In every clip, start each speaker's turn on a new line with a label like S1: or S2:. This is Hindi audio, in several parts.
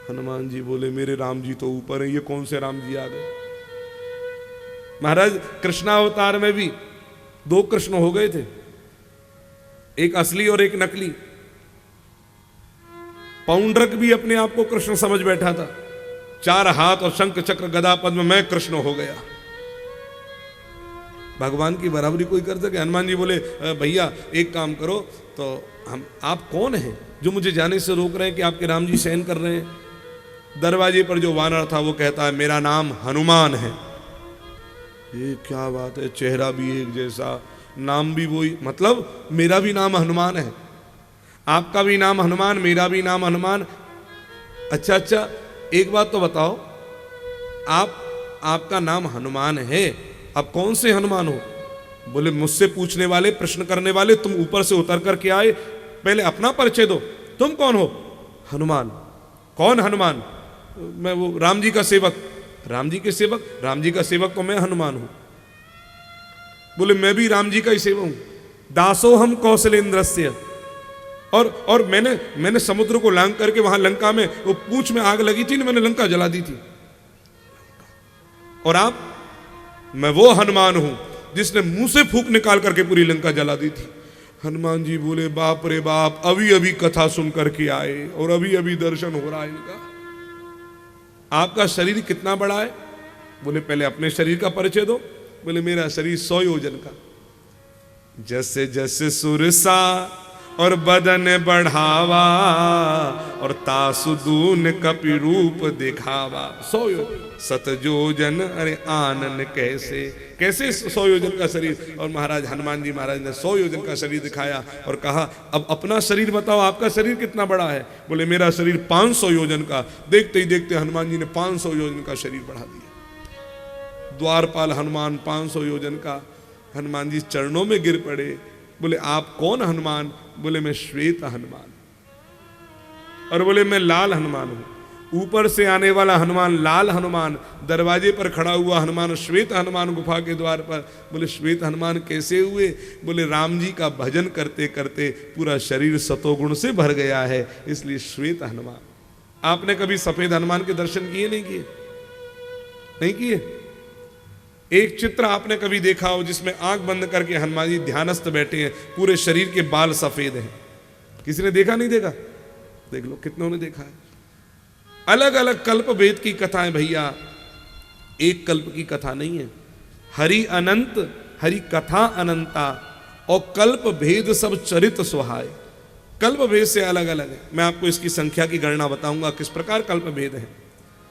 S1: हनुमान जी बोले मेरे राम जी तो ऊपर है, ये कौन से राम जी आ गए। महाराज कृष्णावतार में भी दो कृष्ण हो गए थे, एक असली और एक नकली। पौंड्रक भी अपने आप को कृष्ण समझ बैठा था, 4 हाथ और शंख चक्र गदा पद्म, मैं कृष्ण हो गया। भगवान की बराबरी कोई कर सके। हनुमान जी बोले भैया एक काम करो, तो आप कौन हैं जो मुझे जाने से रोक रहे हैं कि आपके राम जी शयन कर रहे हैं। दरवाजे पर जो वानर था वो कहता है मेरा नाम हनुमान है। ये क्या बात है, चेहरा भी एक जैसा, नाम भी वही, मतलब मेरा भी नाम हनुमान है, आपका भी नाम हनुमान, मेरा भी नाम हनुमान। अच्छा, एक बात तो बताओ, आपका नाम हनुमान है, अब कौन से हनुमान हो। बोले मुझसे पूछने वाले, प्रश्न करने वाले, तुम ऊपर से उतर करके आए, पहले अपना परिचय दो, तुम कौन हो। हनुमान। कौन हनुमान। मैं वो राम जी का सेवक। राम जी के सेवक, राम जी का सेवक तो मैं हनुमान हूं। बोले मैं भी राम जी का ही सेवक हूं। दासो हम कौशलेंद्रस्य। और मैंने समुद्र को लांग करके वहां लंका में वो पूंछ में आग लगी थी ना, मैंने लंका जला दी थी। और आप। मैं वो हनुमान हूं जिसने मुंह से फूंक निकाल करके पूरी लंका जला दी थी। हनुमान जी बोले बाप रे बाप, अभी अभी कथा सुन करके आए और अभी अभी दर्शन हो रहा है इनका। आपका शरीर कितना बड़ा है। बोले पहले अपने शरीर का परिचय दो। बोले मेरा शरीर 100 योजन का। जैसे जैसे सुरसा और बदन बढ़ावा और तासुदून कपि रूप दिखावा। 100 योजन, 7 योजन, अरे आनन कैसे कैसे 100 योजन का शरीर। और महाराज हनुमान जी महाराज ने 100 योजन का शरीर दिखाया और कहा अब अपना शरीर बताओ, आपका शरीर कितना बड़ा है। बोले मेरा शरीर 500 योजन का। देखते ही देखते हनुमान जी ने 500 योजन का शरीर बढ़ा दिया। द्वारपाल हनुमान 500 योजन का। हनुमान जी चरणों में गिर पड़े। बोले आप कौन हनुमान। बोले मैं श्वेत हनुमान। और बोले मैं लाल हनुमान हूं। ऊपर से आने वाला हनुमान लाल हनुमान, दरवाजे पर खड़ा हुआ हनुमान श्वेत हनुमान गुफा के द्वार पर। बोले श्वेत हनुमान कैसे हुए। बोले राम जी का भजन करते करते पूरा शरीर सतोगुण से भर गया है, इसलिए श्वेत हनुमान। आपने कभी सफेद हनुमान के दर्शन किए नहीं किए। नहीं किए। एक चित्र आपने कभी देखा हो जिसमें आंख बंद करके हनुमान जी ध्यानस्थ बैठे हैं, पूरे शरीर के बाल सफेद हैं। किसी ने देखा नहीं देखा। देख लो कितनों ने देखा है। अलग अलग कल्प भेद की कथाएं भैया, एक कल्प की कथा नहीं है। हरि अनंत, हरि कथा अनंता, और कल्प भेद सब चरित सुहाय। कल्प भेद से अलग अलग है। मैं आपको इसकी संख्या की गणना बताऊंगा किस प्रकार कल्प भेद है।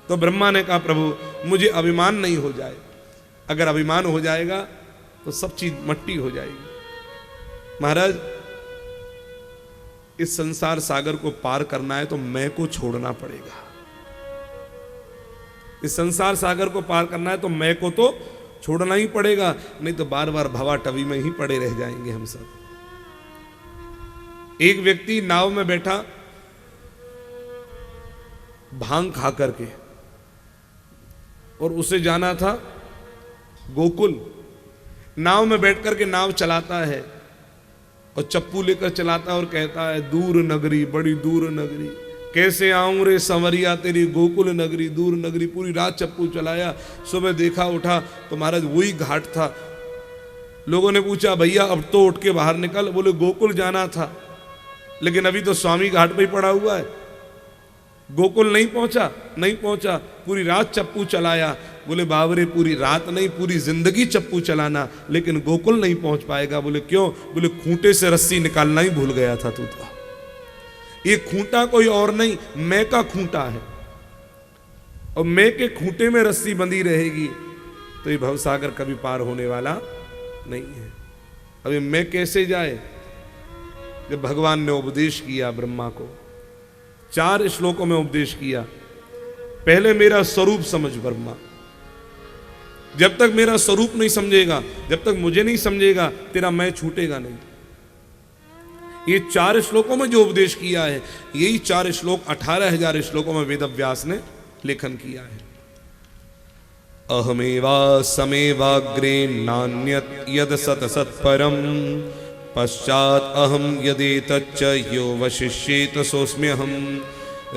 S1: तो ब्रह्मा ने कहा प्रभु मुझे अभिमान नहीं हो जाए, अगर अभिमान हो जाएगा तो सब चीज मट्टी हो जाएगी। महाराज इस संसार सागर को पार करना है तो मैं को छोड़ना पड़ेगा। इस संसार सागर को पार करना है तो मैं को तो छोड़ना ही पड़ेगा, नहीं तो बार बार भवा टवी में ही पड़े रह जाएंगे हम सब। एक व्यक्ति नाव में बैठा भांग खा करके, और उसे जाना था गोकुल। नाव में बैठ करके नाव चलाता है और चप्पू लेकर चलाता है और कहता है दूर नगरी, बड़ी दूर नगरी, कैसे आऊं रे संवरिया तेरी गोकुल नगरी, दूर नगरी। पूरी रात चप्पू चलाया, सुबह देखा उठा तो महाराज वही घाट था। लोगों ने पूछा भैया अब तो उठ के बाहर निकल। बोले गोकुल जाना था लेकिन अभी तो स्वामी घाट पे ही पड़ा हुआ है, गोकुल नहीं पहुंचा। नहीं पहुंचा, पूरी रात चप्पू चलाया। बोले बाबरे पूरी रात नहीं पूरी जिंदगी चप्पू चलाना लेकिन गोकुल नहीं पहुंच पाएगा। बोले क्यों। बोले खूंटे से रस्सी निकालना ही भूल गया था तू तो। ये खूंटा कोई और नहीं, मैं का खूंटा है, और मैं के खूंटे में रस्सी बंधी रहेगी तो ये भवसागर कभी पार होने वाला नहीं है। अभी मैं कैसे जाए। जब भगवान ने उपदेश किया ब्रह्मा को, 4 श्लोकों में उपदेश किया। पहले मेरा स्वरूप समझ ब्रह्मा। जब तक मेरा स्वरूप नहीं समझेगा, जब तक मुझे नहीं समझेगा, तेरा मैं छूटेगा नहीं। ये 4 श्लोकों में जो उपदेश किया है, यही 4 श्लोक 18,000 श्लोकों में वेदव्यास ने लेखन किया है। अहमेवा समेवाग्रे नान्यत यद सत सत्परम पश्चात अहम यदि तच्च यो वशिष्येत सोस्म्यहम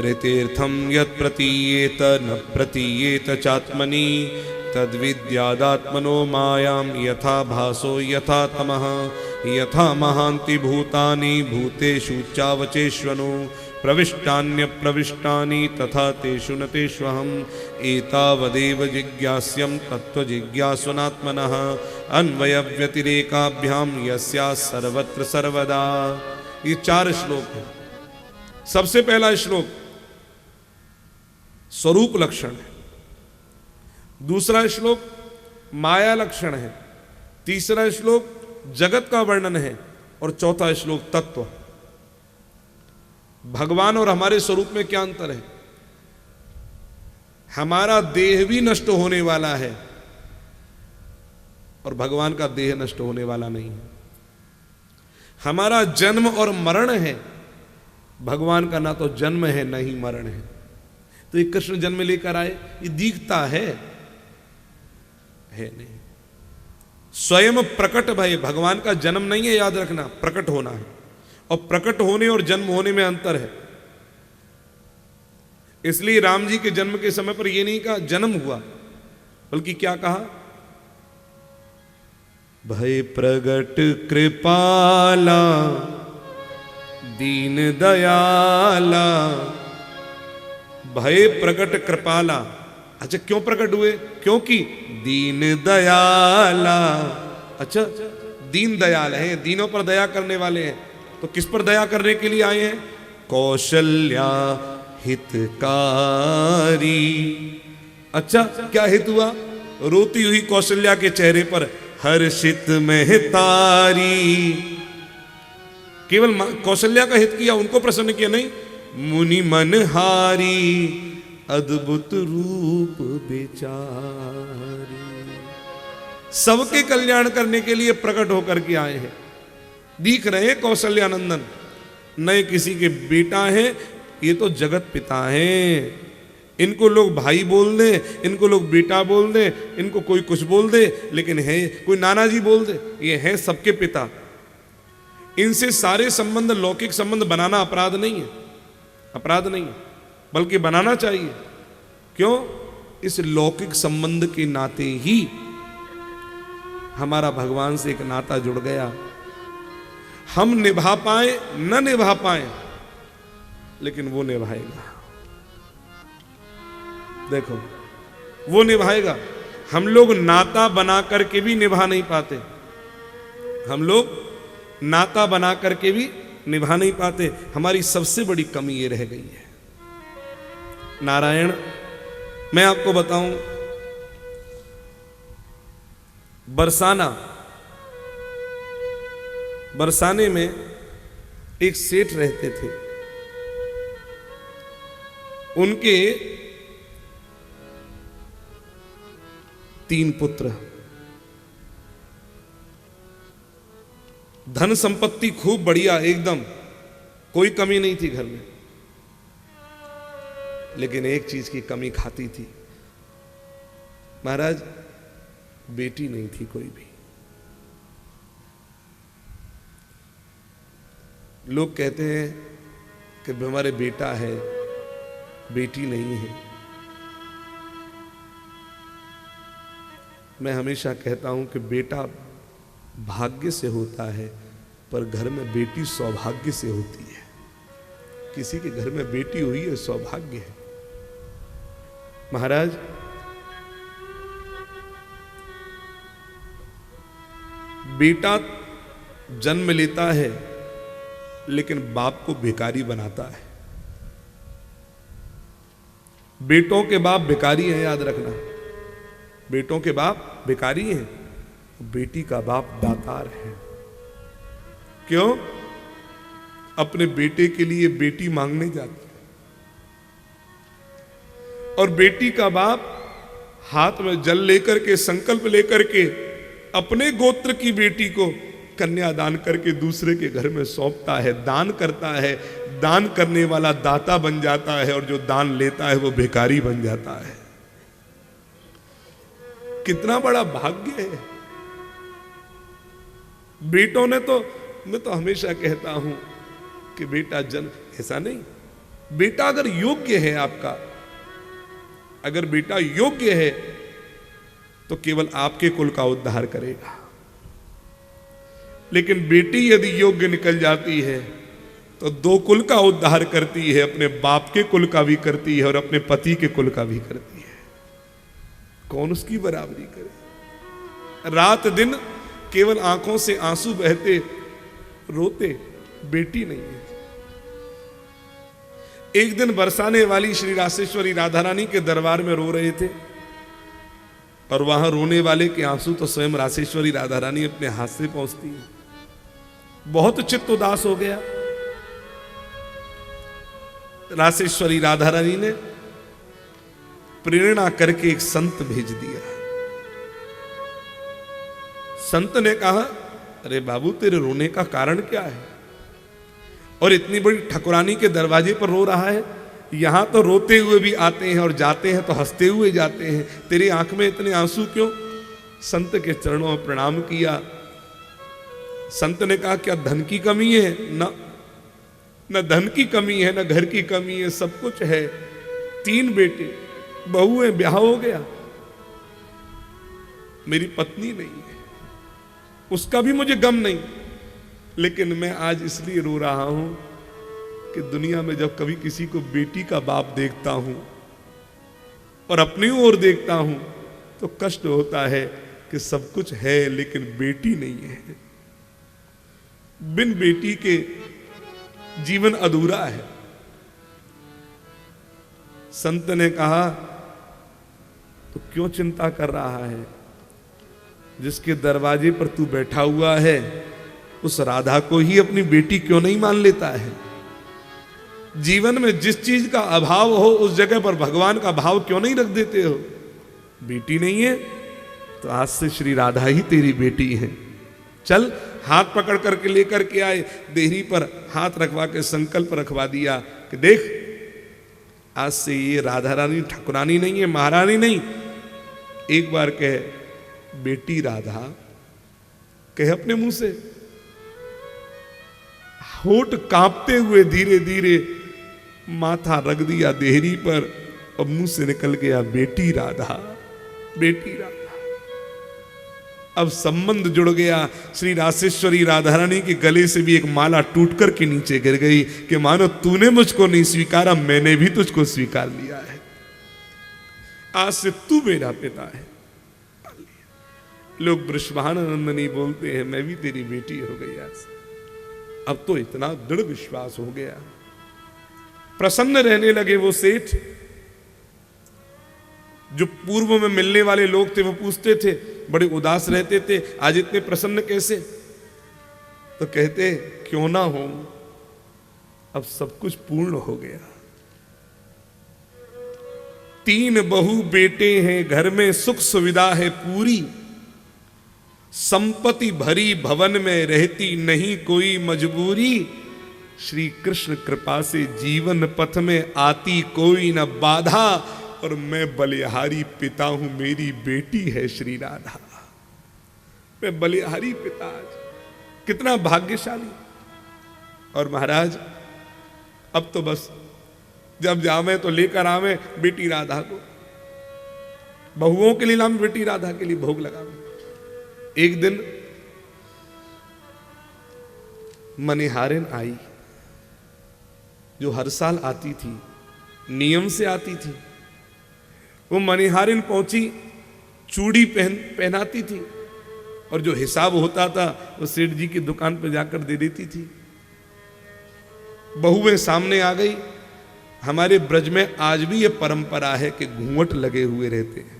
S1: ऋतीर्थम यत् प्रतीयेत न प्रतीयेत चात्मनि तद्विद्यादात्मनो मायां यथा भासो यथा तमः यथा महान्ति भूतानि भूतेषु चावचेष्वनु प्रविष्टान्य प्रविष्टानि तथा तेषु न तेष्वहम् एतावदेव जिज्ञास्यं तत्त्वजिज्ञासुनात्मनः अन्वयव्यतिरेकाभ्यां यस्या सर्वत्र सर्वदा। ये 4 श्लोक हैं। सबसे पहला श्लोक स्वरूप लक्षण है, दूसरा श्लोक माया लक्षण है, तीसरा श्लोक जगत का वर्णन है और चौथा श्लोक तत्व। भगवान और हमारे स्वरूप में क्या अंतर है? हमारा देह भी नष्ट होने वाला है और भगवान का देह नष्ट होने वाला नहीं है। हमारा जन्म और मरण है, भगवान का ना तो जन्म है ना ही मरण है। तो ये कृष्ण जन्म लेकर आए, ये दिखता है नहीं। स्वयं प्रकट भय, भगवान का जन्म नहीं है, याद रखना, प्रकट होना है। और प्रकट होने और जन्म होने में अंतर है। इसलिए राम जी के जन्म के समय पर यह नहीं कहा जन्म हुआ, बल्कि क्या कहा? भय प्रगट कृपाला दीन दयाला। भय प्रगट कृपाला। अच्छा, क्यों प्रकट हुए? क्योंकि दीन दयाला। अच्छा, दीन दयाल है, दीनों पर दया करने वाले हैं। तो किस पर दया करने के लिए आए हैं? कौशल्या हितकारी। अच्छा, क्या हित हुआ? रोती हुई कौशल्या के चेहरे पर हर्षित महतारी। केवल कौशल्या का हित किया, उनको प्रसन्न किया नहीं। मुनि मनहारी अद्भुत रूप बेचारी। सबके कल्याण करने के लिए प्रकट होकर के आए हैं। दिख रहे हैं कौशल्यानंदन, नए किसी के बेटा हैं, ये तो जगत पिता हैं। इनको लोग भाई बोल दें, इनको लोग बेटा बोल दें, इनको कोई कुछ बोल दे, लेकिन है कोई नाना जी बोल दे, ये है सबके पिता। इनसे सारे संबंध, लौकिक संबंध बनाना अपराध नहीं है, अपराध नहीं है, बल्कि बनाना चाहिए। क्यों? इस लौकिक संबंध के नाते ही हमारा भगवान से एक नाता जुड़ गया। हम निभा पाए न निभा पाए, लेकिन वो निभाएगा। देखो, वो निभाएगा। हम लोग नाता बना करके भी निभा नहीं पाते, हम लोग नाता बना करके भी निभा नहीं पाते। हमारी सबसे बड़ी कमी ये रह गई है। नारायण, मैं आपको बताऊं, बरसाने में एक सेठ रहते थे। उनके 3 पुत्र, धन संपत्ति खूब बढ़िया, एकदम कोई कमी नहीं थी घर में। लेकिन एक चीज की कमी खाती थी महाराज, बेटी नहीं थी कोई भी। लोग कहते हैं कि हमारे बेटा है, बेटी नहीं है। मैं हमेशा कहता हूं कि बेटा भाग्य से होता है, पर घर में बेटी सौभाग्य से होती है। किसी के घर में बेटी हुई है, सौभाग्य है। महाराज, बेटा जन्म लेता है, लेकिन बाप को भिखारी बनाता है। बेटों के बाप भिखारी हैं, याद रखना। बेटों के बाप भिखारी हैं, बेटी का बाप दातार है। क्यों? अपने बेटे के लिए बेटी मांगने जाती है, और बेटी का बाप हाथ में जल लेकर के, संकल्प लेकर के अपने गोत्र की बेटी को कन्यादान करके दूसरे के घर में सौंपता है, दान करता है। दान करने वाला दाता बन जाता है, और जो दान लेता है वो भिखारी बन जाता है। कितना बड़ा भाग्य है। बेटों ने तो, मैं तो हमेशा कहता हूं कि बेटा जन्म, ऐसा नहीं, बेटा अगर योग्य है आपका, अगर बेटा योग्य है तो केवल आपके कुल का उद्धार करेगा, लेकिन बेटी यदि योग्य निकल जाती है तो दो कुल का उद्धार करती है, अपने बाप के कुल का भी करती है और अपने पति के कुल का भी करती है। कौन उसकी बराबरी करे? रात दिन केवल आंखों से आंसू बहते रोते, बेटी नहीं है। एक दिन बरसाने वाली श्री रासेश्वरी राधा रानी के दरबार में रो रहे थे और वहां रोने वाले के आंसू तो स्वयं रासेश्वरी राधा रानी अपने हाथ से पहुंचती है। बहुत चित्त उदास हो गया। रासेश्वरी राधा रानी ने प्रेरणा करके एक संत भेज दिया। संत ने कहा, अरे बाबू तेरे रोने का कारण क्या है? और इतनी बड़ी ठकुरानी के दरवाजे पर रो रहा है, यहां तो रोते हुए भी आते हैं और जाते हैं तो हंसते हुए जाते हैं, तेरी आंख में इतने आंसू क्यों? संत के चरणों में प्रणाम किया। संत ने कहा, क्या धन की कमी है? न धन की कमी है, न घर की कमी है, सब कुछ है। 3 बेटे, बहू है, ब्याह हो गया, मेरी पत्नी नहीं है, उसका भी मुझे गम नहीं, लेकिन मैं आज इसलिए रो रहा हूं कि दुनिया में जब कभी किसी को बेटी का बाप देखता हूं और अपनी ओर देखता हूं तो कष्ट होता है कि सब कुछ है लेकिन बेटी नहीं है। बिन बेटी के जीवन अधूरा है। संत ने कहा, तो क्यों चिंता कर रहा है? जिसके दरवाजे पर तू बैठा हुआ है उस राधा को ही अपनी बेटी क्यों नहीं मान लेता है? जीवन में जिस चीज का अभाव हो उस जगह पर भगवान का भाव क्यों नहीं रख देते हो? बेटी नहीं है तो आज से श्री राधा ही तेरी बेटी है। चल, हाथ पकड़ करके लेकर के आए, देहरी पर हाथ रखवा के संकल्प रखवा दिया कि देख, आज से ये राधा रानी ठकुरानी नहीं है, महारानी नहीं, एक बार कहे बेटी राधा, कहे अपने मुंह से। होठ कांपते हुए धीरे धीरे माथा रख दिया देहरी पर और मुंह से निकल गया बेटी राधा, बेटी राधा। अब संबंध जुड़ गया। श्री रासेश्वरी राधा रानी के गले से भी एक माला टूट कर के नीचे गिर गई कि मानो तूने मुझको नहीं स्वीकारा, मैंने भी तुझको स्वीकार लिया है, आज से तू मेरा पिता है। लोग वृषभानंदनी बोलते हैं, मैं भी तेरी बेटी हो गई आज। अब तो इतना दृढ़ विश्वास हो गया। प्रसन्न रहने लगे वो सेठ। जो पूर्व में मिलने वाले लोग थे वो पूछते थे, बड़े उदास रहते थे, आज इतने प्रसन्न कैसे? तो कहते, क्यों ना हो, अब सब कुछ पूर्ण हो गया। 3 बहू बेटे हैं, घर में सुख सुविधा है पूरी, संपत्ति भरी भवन में रहती नहीं कोई मजबूरी, श्री कृष्ण कृपा से जीवन पथ में आती कोई न बाधा, और मैं बलिहारी पिता हूं, मेरी बेटी है श्री राधा। मैं बलिहारी पिता, आज कितना भाग्यशाली। और महाराज अब तो बस जब जावे तो लेकर आवे बेटी राधा को, बहुओं के लिए लाम, बेटी राधा के लिए भोग लगावे। एक दिन मनिहारिन आई, जो हर साल आती थी, नियम से आती थी। वो मनिहारिन पहुंची, चूड़ी पहनाती थी और जो हिसाब होता था वो सेठ जी की दुकान पर जाकर दे देती थी। बहुएं सामने आ गई। हमारे ब्रज में आज भी ये परंपरा है कि घूंघट लगे हुए रहते हैं।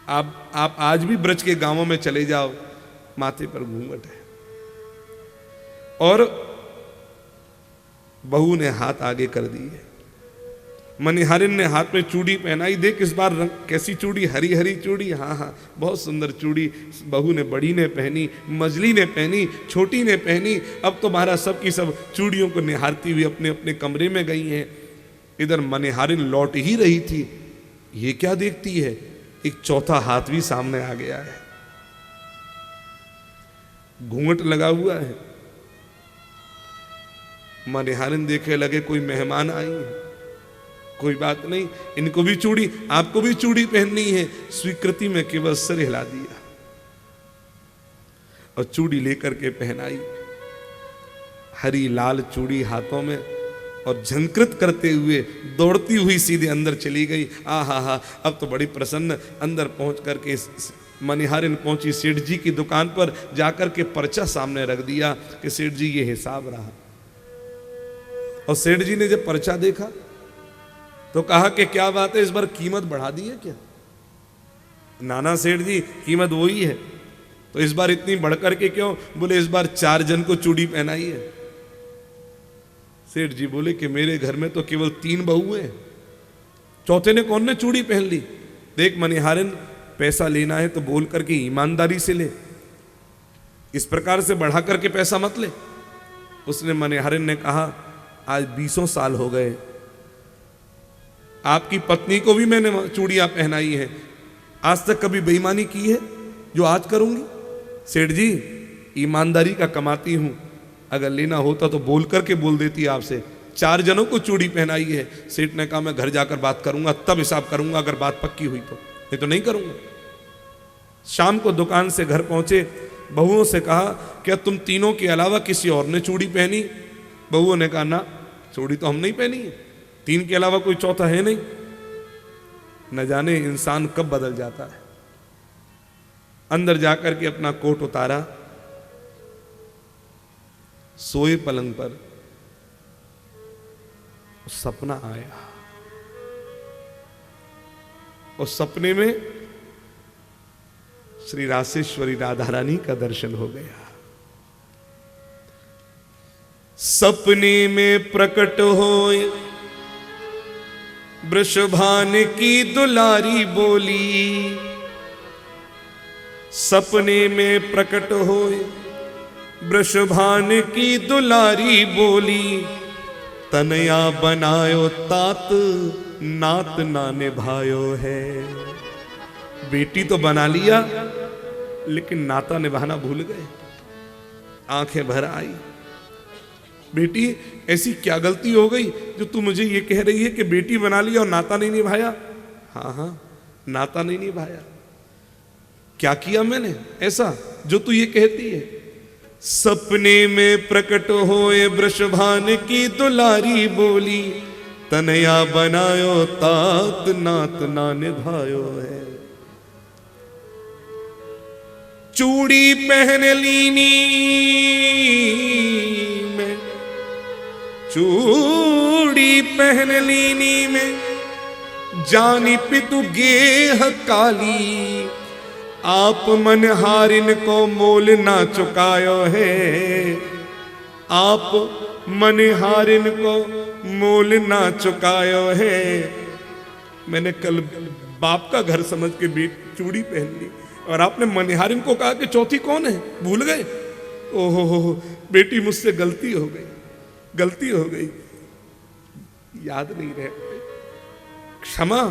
S1: आप आज भी ब्रज के गांवों में चले जाओ, माथे पर घूंघट है। और बहू ने हाथ आगे कर दी है। मनिहारिन ने हाथ में चूड़ी पहनाई। देख इस बार रंग कैसी चूड़ी, हरी हरी चूड़ी। हाँ हाँ, बहुत सुंदर चूड़ी। बहू ने, बड़ी ने पहनी, मजली ने पहनी, छोटी ने पहनी। अब तो महाराज सब की सब चूड़ियों को निहारती हुई अपने अपने कमरे में गई हैं। इधर मनिहारिन लौट ही रही थी, ये क्या देखती है, एक चौथा हाथ भी सामने आ गया है, घूंघट लगा हुआ है। मनिहारिन देखे लगे कोई मेहमान आई है, कोई बात नहीं, इनको भी चूड़ी, आपको भी चूड़ी पहननी है, स्वीकृति में केवल सिर हिला दिया और चूड़ी लेकर के पहनाई, हरी लाल चूड़ी हाथों में, और झंकृत करते हुए दौड़ती हुई सीधे अंदर चली गई। हा, अब तो बड़ी प्रसन्न अंदर पहुंच करके मनिहारिन पहुंची सेठ जी की दुकान पर, जाकर के पर्चा सामने रख दिया कि सेठ जी ये हिसाब रहा। और सेठ जी ने जब पर्चा देखा तो कहा कि क्या बात है, इस बार कीमत बढ़ा दी है क्या? नाना सेठ जी, कीमत वही है, तो इस बार इतनी बढ़कर के क्यों? बोले इस बार 4 जन को चूड़ी पहनाई है। सेठ जी बोले कि मेरे घर में तो केवल 3 बहू हैं, चौथे ने कौन ने चूड़ी पहन ली? देख मनिहारिन, पैसा लेना है तो बोल करके ईमानदारी से ले, इस प्रकार से बढ़ा करके पैसा मत ले। उसने मनिहारिन ने कहा आज 20 साल हो गए, आपकी पत्नी को भी मैंने चूड़ियां पहनाई है, आज तक कभी बेईमानी की है जो आज करूंगी? सेठ जी ईमानदारी का कमाती हूं, अगर लेना होता तो बोल करके बोल देती आपसे, 4 जनों को चूड़ी पहनाई है। सेठ ने कहा मैं घर जाकर बात करूंगा, तब हिसाब करूंगा, अगर बात पक्की हुई तो, नहीं तो नहीं करूंगा। शाम को दुकान से घर पहुंचे, बहुओं से कहा क्या तुम तीनों के अलावा किसी और ने चूड़ी पहनी? बहुओं ने कहा ना, चूड़ी तो हम नहीं पहनी है, 3 के अलावा कोई चौथा है नहीं। न जाने इंसान कब बदल जाता है। अंदर जाकर के अपना कोट उतारा, सोए पलंग पर, सपना आया और सपने में श्री रासेश्वरी राधा रानी का दर्शन हो गया। सपने में प्रकट होए वृषभान की दुलारी बोली, सपने में प्रकट होए वृषभान की दुलारी बोली, तनया बनायो तात नात ना निभायो है। बेटी तो बना लिया लेकिन नाता निभाना भूल गए। आंखें भर आई, बेटी ऐसी क्या गलती हो गई जो तू मुझे ये कह रही है कि बेटी बना लिया और नाता नहीं निभाया? हाँ, नाता नहीं निभाया। क्या किया मैंने ऐसा जो तू ये कहती है? सपने में प्रकट होए वृषभान की दुलारी बोली, तनया बनायो तात नात ना निभायो है। चूड़ी पहन लीनी में, चूड़ी पहन लीनी में, जानी पितु गेह काली, आप मनहारिन को मोल ना चुकायो है। आप मनहारिन को मोल ना चुकायो है। मैंने कल बाप का घर समझ के चूड़ी पहन ली और आपने मनहारिन को कहा कि चौथी कौन है? भूल गए? ओहो बेटी, मुझसे गलती हो गई, गलती हो गई, याद नहीं रह गई, क्षमा।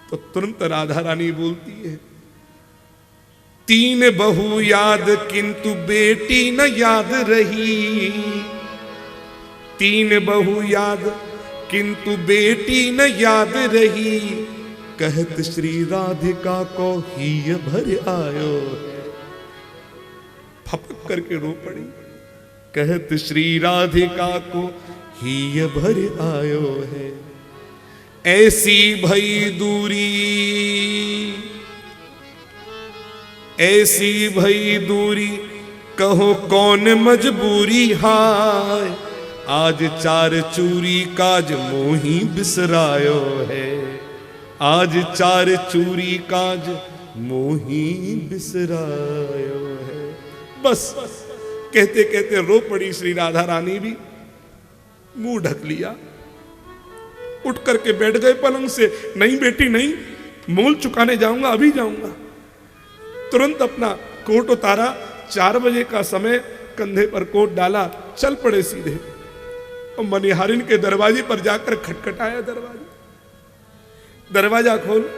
S1: तो तुरंत राधा रानी बोलती है, 3 बहू याद किंतु बेटी न याद रही, 3 बहू याद किंतु बेटी न याद रही, कहत श्री राधिका को ही भर आयो है। फपक करके रो पड़ी, कहत श्री राधिका को ही भर आयो है। ऐसी भई दूरी, ऐसी भई दूरी, कहो कौन मजबूरी हाय, आज 4 चूरी काज मोही बिसरायो है, आज 4 चूरी काज मोही बिसरायो है। बस कहते कहते रो पड़ी श्री राधा रानी भी, मुंह ढक लिया, उठ करके बैठ गए पलंग से। नहीं बेटी नहीं, मोल चुकाने जाऊंगा, अभी जाऊंगा। तुरंत अपना कोट उतारा, 4 बजे का समय, कंधे पर कोट डाला, चल पड़े सीधे और मनिहारिन के दरवाजे पर जाकर खटखटाया। दरवाजा खोल।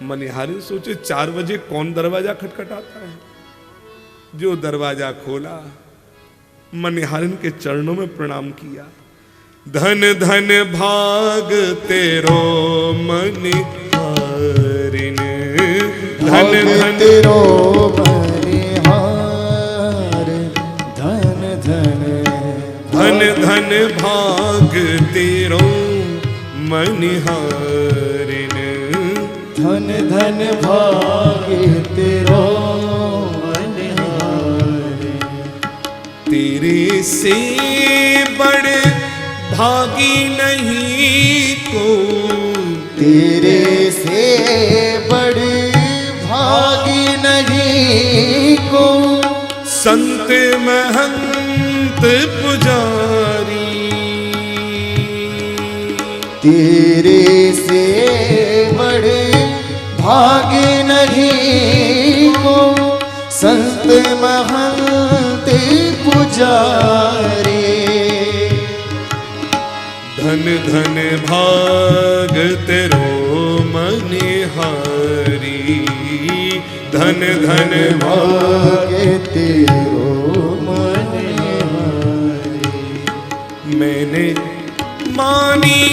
S1: मनिहारिन सोचे 4 बजे कौन दरवाजा खटखटाता है। जो दरवाजा खोला, मनिहारिन के चरणों में प्रणाम किया। धन धन भाग तेरो मनिहारिन, धन धन
S2: तेरो मनिहार, धन धन
S1: धन धन भाग तेरो मनिहारिन,
S2: धन धन भाग तेरो मनिहारिन।
S1: तेरे से बड़े भागी नहीं को,
S2: तेरे से बड़े भागी नहीं को,
S1: संत महंत पुजारी।
S2: तेरे से बड़े भागी नहीं को, संत महंत पुजारी।
S1: धन धन भाग तेरो मनिहारी, धन धन
S2: भाग तेरो मनिहारी।
S1: मैंने मानी,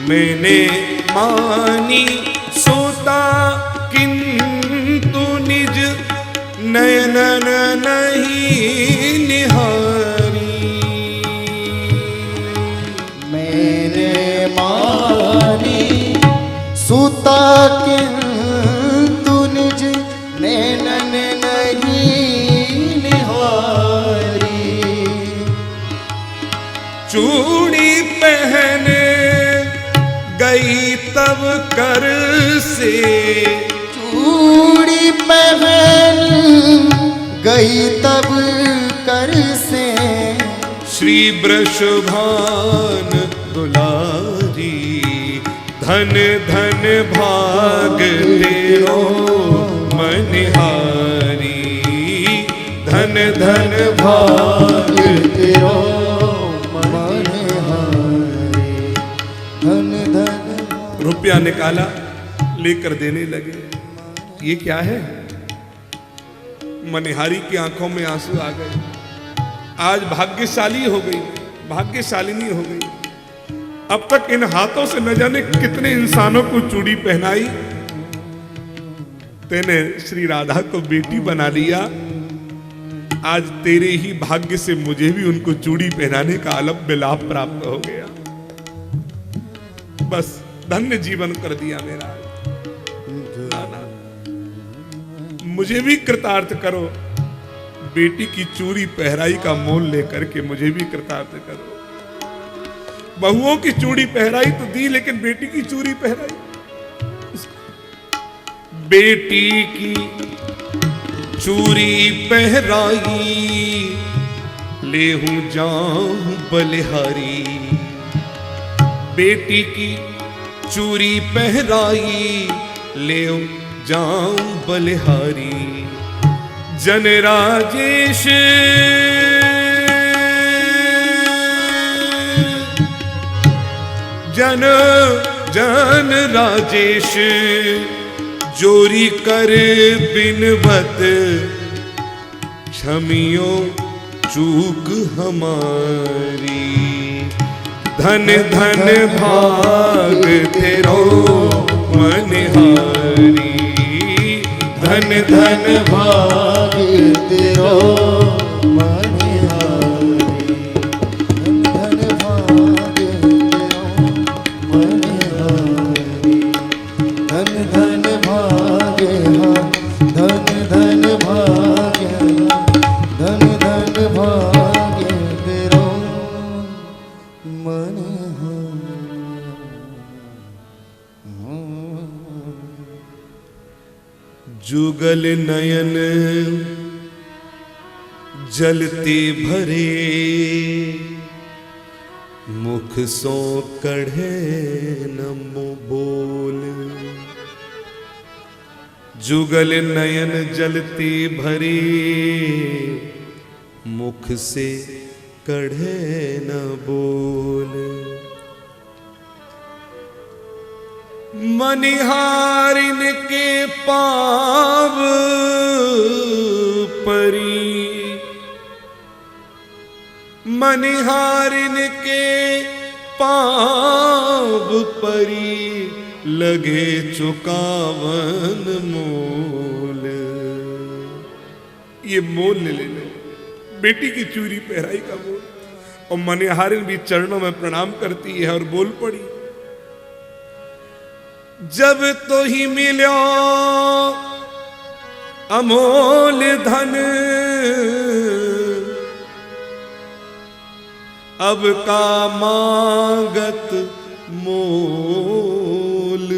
S1: मैंने मानी सोता किंतु निज नयनन नहीं निहारी।
S2: मैंने मानी सुता किंतु निज नैनन नहीं निहारी।
S1: चूड़ी पहने गई तब कर से,
S2: चूड़ी पहन गई तब कर से,
S1: श्री वृषभान दुलारी। धन धन भाग तेरो मनिहारी, धन धन भाग
S2: तेरो मनिहारी। धन धन
S1: रुपया निकाला, लेकर देने लगे। ये क्या है? मनिहारी की आंखों में आंसू आ गए। आज भाग्यशाली हो गई, भाग्यशालिनी हो गई। अब तक इन हाथों से न जाने कितने इंसानों को चूड़ी पहनाई, तेने श्री राधा को बेटी बना लिया। आज तेरे ही भाग्य से मुझे भी उनको चूड़ी पहनाने का अलग लाभ प्राप्त हो गया। बस धन्य जीवन कर दिया मेरा। नाना, मुझे भी कृतार्थ करो, बेटी की चूड़ी पहराई का मोल लेकर के मुझे भी कृतार्थ करो। बहुओं की चूड़ी पहराई तो दी, लेकिन बेटी की चूड़ी पहराई, बेटी की चूड़ी पहराई ले हूं जाऊं बलिहारी। बेटी की चूड़ी पहराई ले जाऊं बलिहारी। जन राजेश जन जन राजेश जोरी कर बिनवत, क्षमियो चूक हमारी। धन धन भाग तेरो मनिहारी, धन धन
S2: भाग तेरो मनिहारी। धन धन भाग तेरो मनिहारी। धन धन भाग, धन धन भाग, धन धन भाग तेरो
S1: जुगल नयन जलते भरे, मुख सो कढ़े न बोल। जुगल नयन जलते भरे, मुख से कढ़े न बोल। मनिहारिन के पाव परी, मनिहारिन के पाव परी, लगे चुकावन मोल। ये मोल ले लेना, बेटी की चूरी पहराई का मोल। और मनिहारिन भी चरणों में प्रणाम करती है और बोल पड़ी, जब तो ही मिलो अमोल धन, अब का मांगत मोल।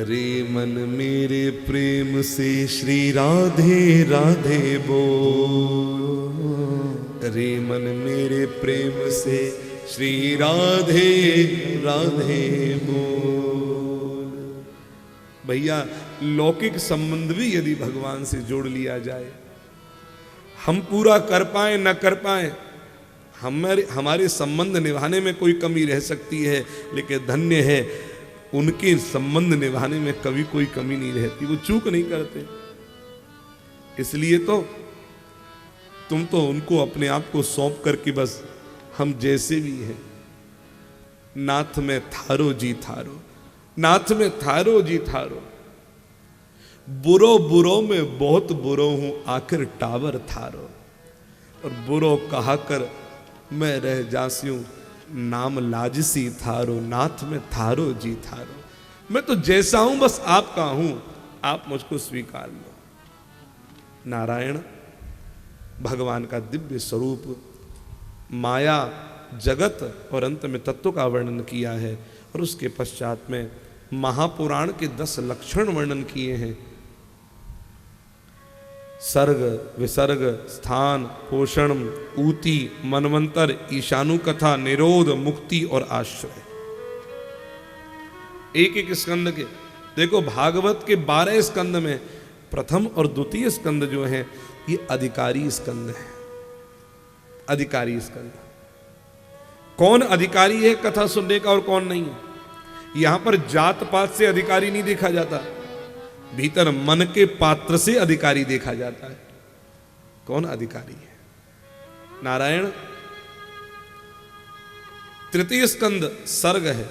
S1: रे मन मेरे प्रेम से श्री राधे राधे बोल, रे मन मेरे प्रेम से श्री राधे राधे बोल। भैया लौकिक संबंध भी यदि भगवान से जोड़ लिया जाए, हम पूरा कर पाए न कर पाए, हमारे संबंध निभाने में कोई कमी रह सकती है, लेकिन धन्य है उनके संबंध निभाने में कभी कोई कमी नहीं रहती, वो चूक नहीं करते। इसलिए तो तुम तो उनको अपने आप को सौंप करके बस हम जैसे भी हैं, नाथ में थारो जी थारो, नाथ में थारो जी थारो, बुरो बुरो में बहुत बुरो हूं आखिर टावर थारो, और बुरो कहा कर मैं रह जास्यूं नाम लाजसी थारो, नाथ में थारो जी थारो। मैं तो जैसा हूं बस आपका हूं, आप मुझको स्वीकार लो। नारायण भगवान का दिव्य स्वरूप, माया, जगत और अंत में तत्व का वर्णन किया है, और उसके पश्चात में महापुराण के 10 लक्षण वर्णन किए हैं। सर्ग, विसर्ग, स्थान, पोषण, ऊती, मनवंतर, ईशानु कथा, निरोध, मुक्ति और आश्रय। एक एक स्कंद के देखो, भागवत के 12 स्कंद में प्रथम और द्वितीय स्कंद जो हैं ये अधिकारी स्कंद है। अधिकारी स्कंद, कौन अधिकारी है कथा सुनने का और कौन नहीं है। यहां पर जात पात से अधिकारी नहीं देखा जाता, भीतर मन के पात्र से अधिकारी देखा जाता है। कौन अधिकारी है? नारायण। तृतीय स्कंद सर्ग है,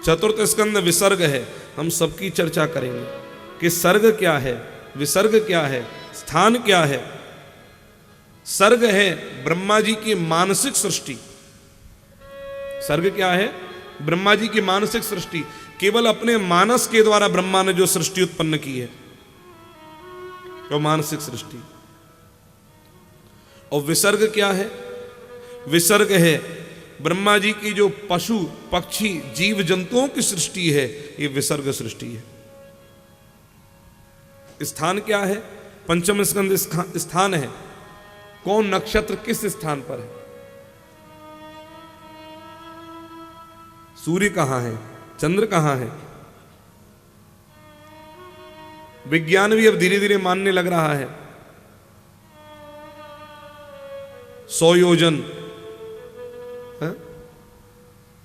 S1: चतुर्थ स्कंद विसर्ग है। हम सबकी चर्चा करेंगे कि सर्ग क्या है, विसर्ग क्या है, स्थान क्या है। सर्ग है ब्रह्मा जी की मानसिक सृष्टि। सर्ग क्या है? ब्रह्मा जी की मानसिक सृष्टि। केवल अपने मानस के द्वारा ब्रह्मा ने जो सृष्टि उत्पन्न की है वो मानसिक सृष्टि। और विसर्ग क्या है? विसर्ग है ब्रह्मा जी की जो पशु पक्षी जीव जंतुओं की सृष्टि है, ये विसर्ग सृष्टि है। स्थान क्या है? पंचम स्कंद स्थान है। कौन नक्षत्र किस स्थान पर है? सूर्य कहां है, चंद्र कहां है। विज्ञान भी अब धीरे धीरे मानने लग रहा है। 100 योजन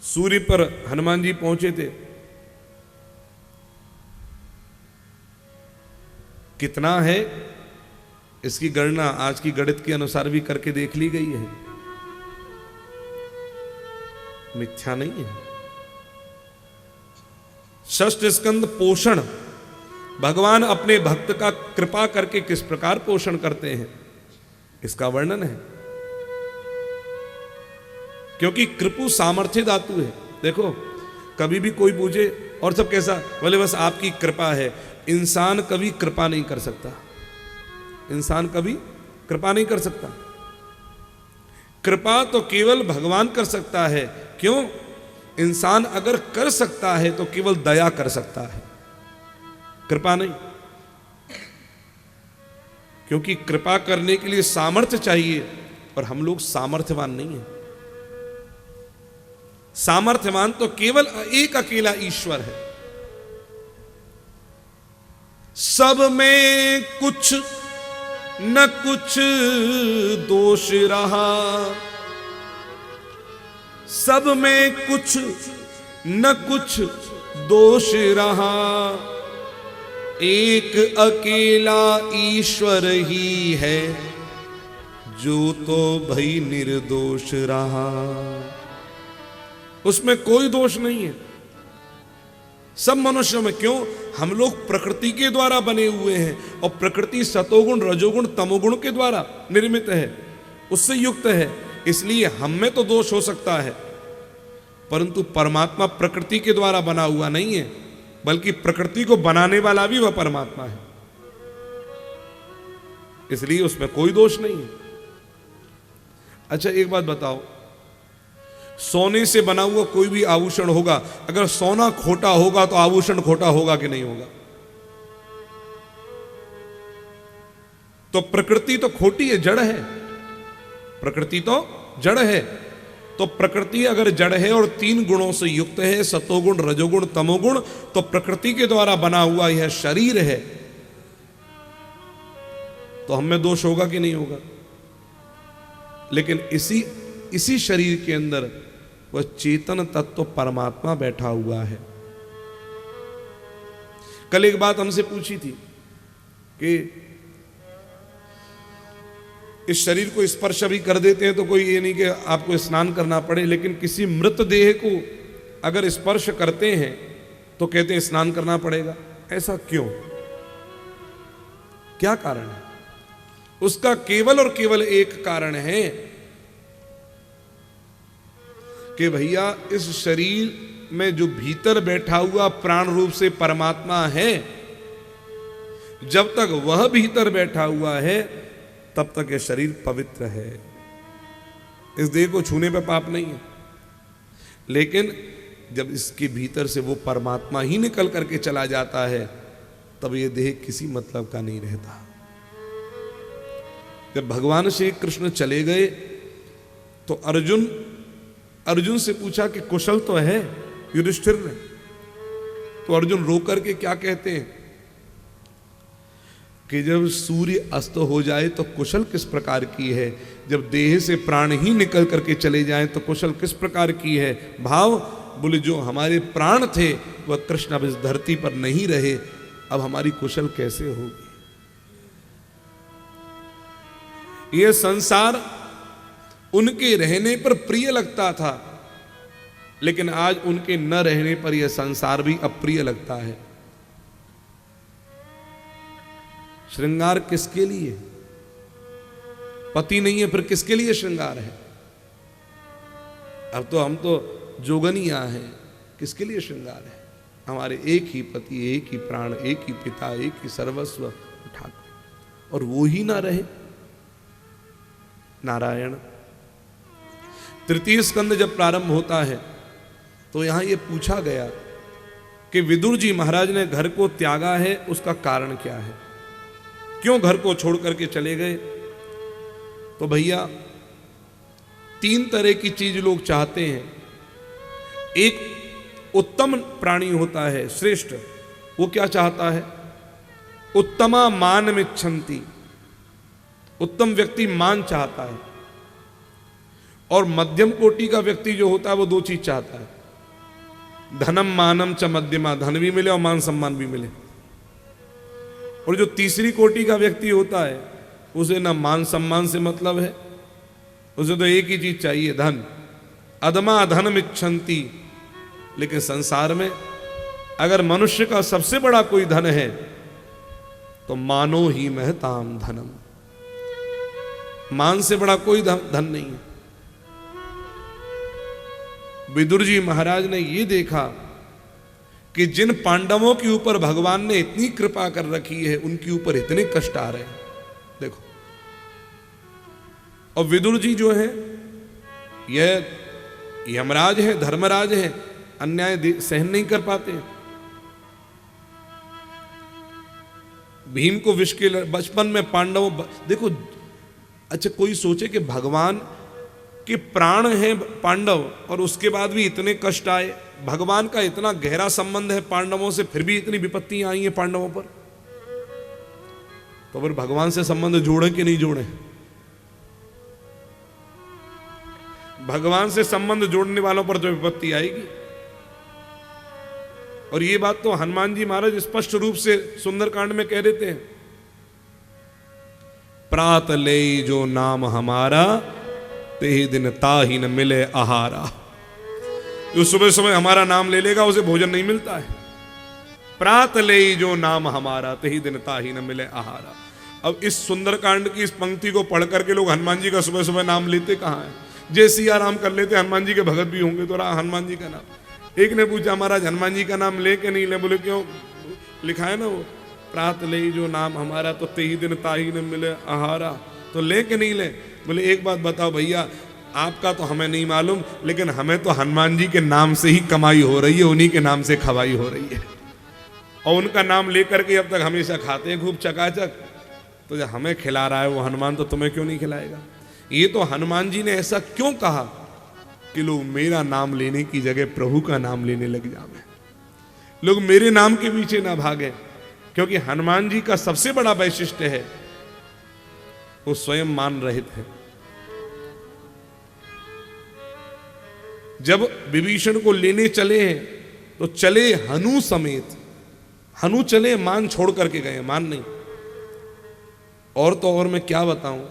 S1: सूर्य पर हनुमान जी पहुंचे थे। कितना है इसकी गणना आज की गणित के अनुसार भी करके देख ली गई है, मिथ्या नहीं है। षष्ठ स्कंद पोषण, भगवान अपने भक्त का कृपा करके किस प्रकार पोषण करते हैं इसका वर्णन है। क्योंकि कृपु सामर्थ्य धातु है। देखो कभी भी कोई पूछे और सब कैसा, बोले बस आपकी कृपा है। इंसान कभी कृपा नहीं कर सकता, इंसान कभी कृपा नहीं कर सकता। कृपा तो केवल भगवान कर सकता है। क्यों? इंसान अगर कर सकता है तो केवल दया कर सकता है, कृपा नहीं। क्योंकि कृपा करने के लिए सामर्थ्य चाहिए और हम लोग सामर्थ्यवान नहीं हैं। सामर्थ्यवान तो केवल एक अकेला ईश्वर है। सब में कुछ न कुछ दोष रहा, सब में कुछ न कुछ दोष रहा, एक अकेला ईश्वर ही है जो तो भई निर्दोष रहा। उसमें कोई दोष नहीं है। सब मनुष्यों में, क्यों? हम लोग प्रकृति के द्वारा बने हुए हैं और प्रकृति सतोगुण रजोगुण तमोगुण के द्वारा निर्मित है, उससे युक्त है, इसलिए हम में तो दोष हो सकता है, परंतु परमात्मा प्रकृति के द्वारा बना हुआ नहीं है, बल्कि प्रकृति को बनाने वाला भी वह परमात्मा है, इसलिए उसमें कोई दोष नहीं है। अच्छा एक बात बताओ, सोने से बना हुआ कोई भी आभूषण होगा, अगर सोना खोटा होगा तो आभूषण खोटा होगा कि नहीं होगा? तो प्रकृति तो खोटी है, जड़ है, प्रकृति तो जड़ है। तो प्रकृति अगर जड़ है और 3 गुणों से युक्त है, सतोगुण रजोगुण तमोगुण, तो प्रकृति के द्वारा बना हुआ यह शरीर है, तो हम में दोष होगा कि नहीं होगा? लेकिन इसी शरीर के अंदर वह चेतन तत्व परमात्मा बैठा हुआ है। कल एक बात हमसे पूछी थी कि इस शरीर को स्पर्श भी कर देते हैं तो कोई ये नहीं कि आपको स्नान करना पड़े, लेकिन किसी मृत देह को अगर स्पर्श करते हैं तो कहते हैं स्नान करना पड़ेगा। ऐसा क्यों? क्या कारण है? उसका केवल और केवल एक कारण है कि भैया इस शरीर में जो भीतर बैठा हुआ प्राण रूप से परमात्मा है, जब तक वह भीतर बैठा हुआ है तब तक यह शरीर पवित्र है। इस देह को छूने पे पाप नहीं है, लेकिन जब इसके भीतर से वो परमात्मा ही निकल करके चला जाता है तब यह देह किसी मतलब का नहीं रहता। जब भगवान श्री कृष्ण चले गए तो अर्जुन से पूछा कि कुशल तो है युधिष्ठिर ने? तो अर्जुन रो करके क्या कहते हैं कि जब सूर्य अस्त हो जाए तो कुशल किस प्रकार की है, जब देह से प्राण ही निकल करके चले जाएं तो कुशल किस प्रकार की है। भाव बोले जो हमारे प्राण थे वह कृष्ण अब इस धरती पर नहीं रहे, अब हमारी कुशल कैसे होगी? यह संसार उनके रहने पर प्रिय लगता था, लेकिन आज उनके न रहने पर यह संसार भी अप्रिय लगता है। श्रृंगार किसके लिए? पति नहीं है फिर किसके लिए श्रृंगार है? अब तो हम तो जोगनिया हैं, किसके लिए श्रृंगार है? हमारे एक ही पति, एक ही प्राण, एक ही पिता, एक ही सर्वस्व ठाकुर, और वो ही ना रहे। नारायण। तृतीय स्कंद जब प्रारंभ होता है तो यहां यह पूछा गया कि विदुर जी महाराज ने घर को त्यागा है, उसका कारण क्या है? क्यों घर को छोड़ करके चले गए? तो भैया 3 तरह की चीज लोग चाहते हैं। एक उत्तम प्राणी होता है, श्रेष्ठ, वो क्या चाहता है? उत्तमा मान मिच्छन्ति, उत्तम व्यक्ति मान चाहता है। और मध्यम कोटि का व्यक्ति जो होता है वो 2 चीज चाहता है, धनम मानम च मध्यमा, धन भी मिले और मान सम्मान भी मिले। और जो तीसरी कोटि का व्यक्ति होता है उसे ना मान सम्मान से मतलब है, उसे तो एक ही चीज चाहिए, धन। अधमा धनम इच्छन्ति। लेकिन संसार में अगर मनुष्य का सबसे बड़ा कोई धन है तो मानो ही महताम धनम, मान से बड़ा कोई धन नहीं है। विदुर जी महाराज ने यह देखा कि जिन पांडवों के ऊपर भगवान ने इतनी कृपा कर रखी है उनके ऊपर इतने कष्ट आ रहे हैं, देखो। और विदुर जी जो है यह यमराज है, धर्मराज है, अन्याय सहन नहीं कर पाते। भीम को विष के बचपन में पांडवों, देखो, अच्छा कोई सोचे कि भगवान के प्राण हैं पांडव और उसके बाद भी इतने कष्ट आए, भगवान का इतना गहरा संबंध है पांडवों से, फिर भी इतनी विपत्तियां आई हैं पांडवों पर, तो फिर भगवान से संबंध जोड़े कि नहीं जोड़े? भगवान से संबंध जोड़ने वालों पर जो विपत्ति आएगी। और ये बात तो हनुमान जी महाराज स्पष्ट रूप से सुंदरकांड में कह देते हैं, प्रात ले जो नाम हमारा, तेहि दिन ताहि न मिले आहारा। जो सुबह सुबह हमारा नाम ले लेगा उसे भोजन नहीं मिलता है। प्रात ले जो नाम हमारा, तेहि दिन ताहि न मिले आहारा। अब इस सुंदरकांड की इस पंक्ति को पढ़ करके लोग हनुमान जी का सुबह सुबह नाम लेते कहाँ है? जय सिया राम कर लेते, हनुमान जी के भगत भी होंगे तो रहा हनुमान जी का नाम। एक ने पूछा महाराज हनुमान जी का नाम ले के नहीं ले? बोले क्यों? लिखा है ना वो, प्रात ले जो नाम हमारा, तो तेही दिन ताही न मिले आहारा, तो ले के नहीं ले? बोले एक बात बताओ भैया, आपका तो हमें नहीं मालूम, लेकिन हमें तो हनुमान जी के नाम से ही कमाई हो रही है, उन्हीं के नाम से खवाई हो रही है, और उनका नाम लेकर के अब तक हमेशा खाते हैं खूब चकाचक। तो जब हमें खिला रहा है वो हनुमान, तो तुम्हें क्यों नहीं खिलाएगा? ये तो हनुमान जी ने ऐसा क्यों कहा कि लोग मेरा नाम लेने की जगह प्रभु का नाम लेने लग जाए, लोग मेरे नाम के पीछे ना भागे। क्योंकि हनुमान जी का सबसे बड़ा वैशिष्ट्य है, वो स्वयं मान रहित है। जब विभीषण को लेने चले हैं तो चले हनु समेत। हनु चले, मान छोड़ करके गए, मान नहीं। और तो और मैं क्या बताऊं,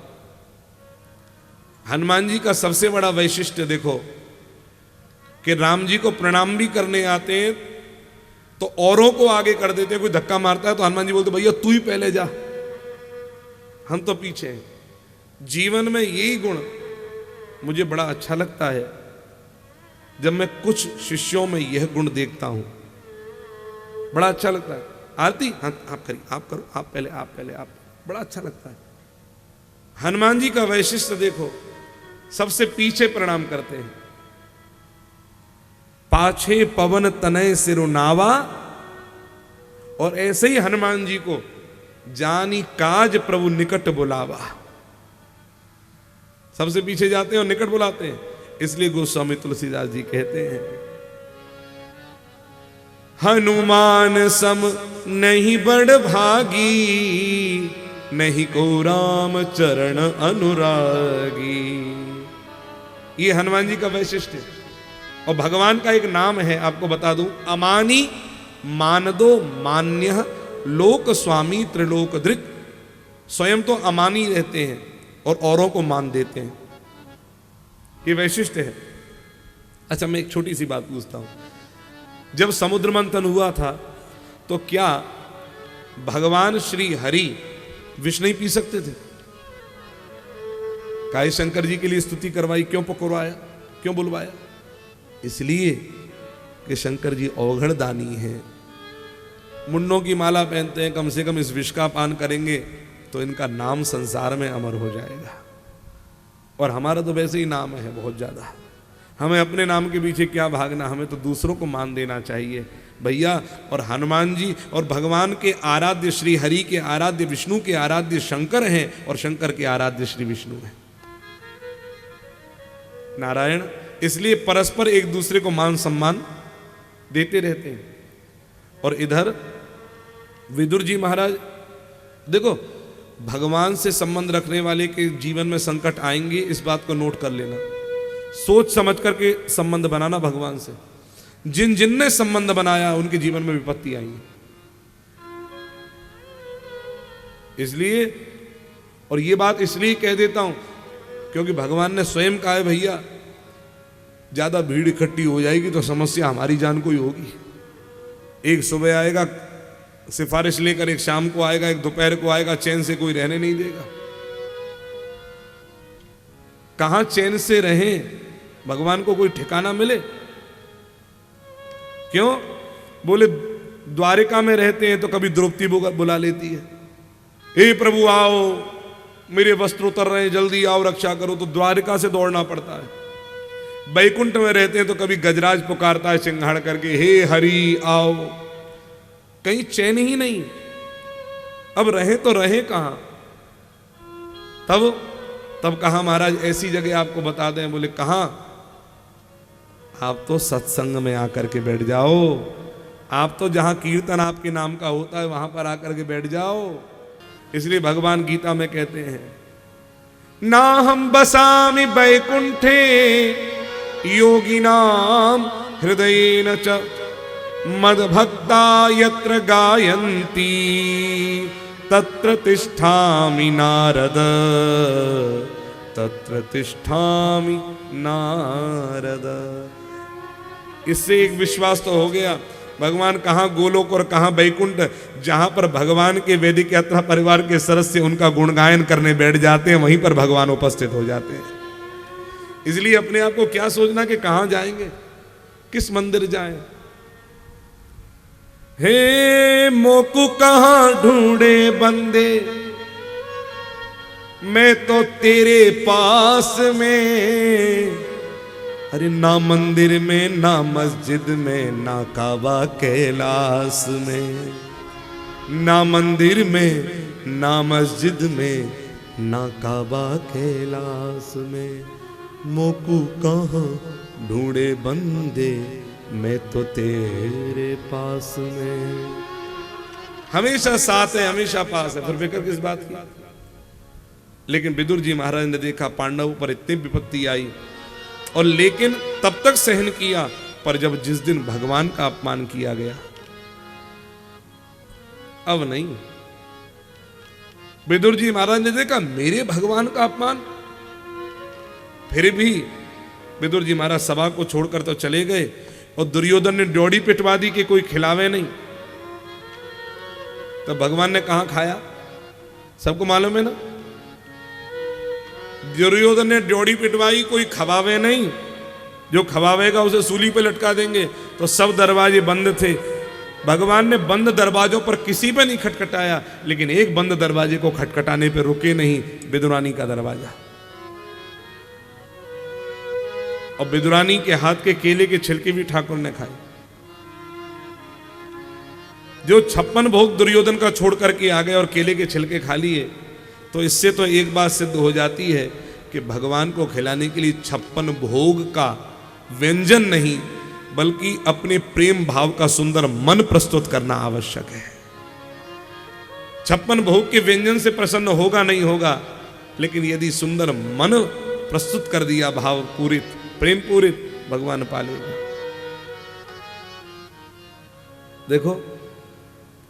S1: हनुमान जी का सबसे बड़ा वैशिष्ट्य देखो कि राम जी को प्रणाम भी करने आते हैं तो औरों को आगे कर देते हैं। कोई धक्का मारता है तो हनुमान जी बोलते भैया तू ही पहले जा, हम तो पीछे हैं। जीवन में यही गुण मुझे बड़ा अच्छा लगता है, जब मैं कुछ शिष्यों में यह गुण देखता हूं, बड़ा अच्छा लगता है। आरती, हाँ आप करिए, आप करो, आप पहले, आप पहले, आप, बड़ा अच्छा लगता है। हनुमान जी का वैशिष्ट्य देखो, सबसे पीछे प्रणाम करते हैं। पाछे पवन तनय सिरुनावा, और ऐसे ही हनुमान जी को जानी काज प्रभु निकट बुलावा। सबसे पीछे जाते हैं और निकट बुलाते हैं। इसलिए गोस्वामी तुलसीदास जी कहते हैं, हनुमान सम नहीं बड़ भागी, नहीं को राम चरण अनुरागी। ये हनुमान जी का वैशिष्ट्य है। और भगवान का एक नाम है, आपको बता दूं, अमानी मानदो मान्य लोक स्वामी त्रिलोक दृक्। स्वयं तो अमानी रहते हैं और औरों को मान देते हैं, ये वैशिष्ट्य है। अच्छा, मैं एक छोटी सी बात पूछता हूं, जब समुद्र मंथन हुआ था तो क्या भगवान श्री हरि विष नहीं पी सकते थे? काहे शंकर जी के लिए स्तुति करवाई, क्यों पकड़वाया, क्यों बुलवाया? इसलिए कि शंकर जी अवघड़ दानी हैं, मुंडों की माला पहनते हैं, कम से कम इस विष का पान करेंगे तो इनका नाम संसार में अमर हो जाएगा। और हमारा तो वैसे ही नाम है बहुत ज्यादा, हमें अपने नाम के पीछे क्या भागना, हमें तो दूसरों को मान देना चाहिए भैया। और हनुमान जी और भगवान के आराध्य श्री हरि के आराध्य विष्णु के आराध्य शंकर हैं, और शंकर के आराध्य श्री विष्णु हैं, नारायण। इसलिए परस्पर एक दूसरे को मान सम्मान देते रहते हैं। और इधर विदुर जी महाराज, देखो भगवान से संबंध रखने वाले के जीवन में संकट आएंगे, इस बात को नोट कर लेना। सोच समझ करके संबंध बनाना भगवान से। जिन जिनने संबंध बनाया उनके जीवन में विपत्ति आई। इसलिए, और ये बात इसलिए कह देता हूं क्योंकि भगवान ने स्वयं कहा है, भैया ज्यादा भीड़ इकट्ठी हो जाएगी तो समस्या हमारी जान को ही होगी। एक सुबह आएगा सिफारिश लेकर, एक शाम को आएगा, एक दोपहर को आएगा, चैन से कोई रहने नहीं देगा। कहां चैन से रहें, भगवान को कोई ठिकाना मिले? क्यों? बोले द्वारिका में रहते हैं तो कभी द्रौपदी बुला लेती है, हे प्रभु आओ, मेरे वस्त्र उतर रहे हैं, जल्दी आओ रक्षा करो, तो द्वारिका से दौड़ना पड़ता है। बैकुंठ में रहते हैं तो कभी गजराज पुकारता है सिंघाड़ करके, हे हरि आओ, कहीं चैन ही नहीं। अब रहे तो रहे कहां? तब कहा महाराज ऐसी जगह आपको बता दें। बोले कहां? आप तो सत्संग में आकर के बैठ जाओ, आप तो जहां कीर्तन आपके नाम का होता है वहां पर आकर के बैठ जाओ। इसलिए भगवान गीता में कहते हैं, नाहं बसामि वैकुंठे योगिनां हृदयेन च मद्भक्ता यत्र गायन्ति तत्र तिष्ठामि नारद, तत्र तिष्ठामि नारद। इससे एक विश्वास तो हो गया, भगवान कहाँ गोलोक और कहाँ वैकुंठ, जहां पर भगवान के वैदिक यात्रा परिवार के सदस्य उनका गुणगायन करने बैठ जाते हैं, वहीं पर भगवान उपस्थित हो जाते हैं। इसलिए अपने आप को क्या सोचना कि कहां जाएंगे, किस मंदिर जाएं। हे मोकू कहां ढूंढे बंदे, मैं तो तेरे पास में। अरे ना मंदिर में, ना मस्जिद में, ना काबा कैलाश में। ना मंदिर में, ना मस्जिद में, ना काबा कैलाश में। मोकू कहाँ ढूंढे बंदे, मैं तो तेरे पास में। हमेशा साथ है, हमेशा पास है, फिर फिक्र किस बात की। लेकिन विदुर जी महाराज ने देखा पांडवों पर इतनी विपत्ति आई, और लेकिन तब तक सहन किया, पर जब जिस दिन भगवान का अपमान किया गया, अब नहीं। विदुर जी महाराज ने देखा मेरे भगवान का अपमान, फिर भी विदुर जी महाराज सभा को छोड़कर तो चले गए, और दुर्योधन ने ड्योढ़ी पिटवा दी कि कोई खिलावे नहीं। तो भगवान ने कहां खाया, सबको मालूम है ना। दुर्योधन ने ड्योढ़ी पिटवाई, कोई खवावे नहीं, जो खवावेगा उसे सूली पे लटका देंगे। तो सब दरवाजे बंद थे, भगवान ने बंद दरवाजों पर किसी पे नहीं खटखटाया, लेकिन एक बंद दरवाजे को खटखटाने पे रुके नहीं, विदुरानी का दरवाजा। और विदुरानी के हाथ के केले के छिलके भी ठाकुर ने खाए। जो 56 भोग दुर्योधन का छोड़ करके आ गए और केले के छिलके खा लिए, तो इससे तो एक बात सिद्ध हो जाती है कि भगवान को खिलाने के लिए 56 भोग का व्यंजन नहीं, बल्कि अपने प्रेम भाव का सुंदर मन प्रस्तुत करना आवश्यक है। 56 भोग के व्यंजन से प्रसन्न होगा नहीं होगा, लेकिन यदि सुंदर मन प्रस्तुत कर दिया, भाव पूरित, प्रेम पूरित, भगवान पालेगा। देखो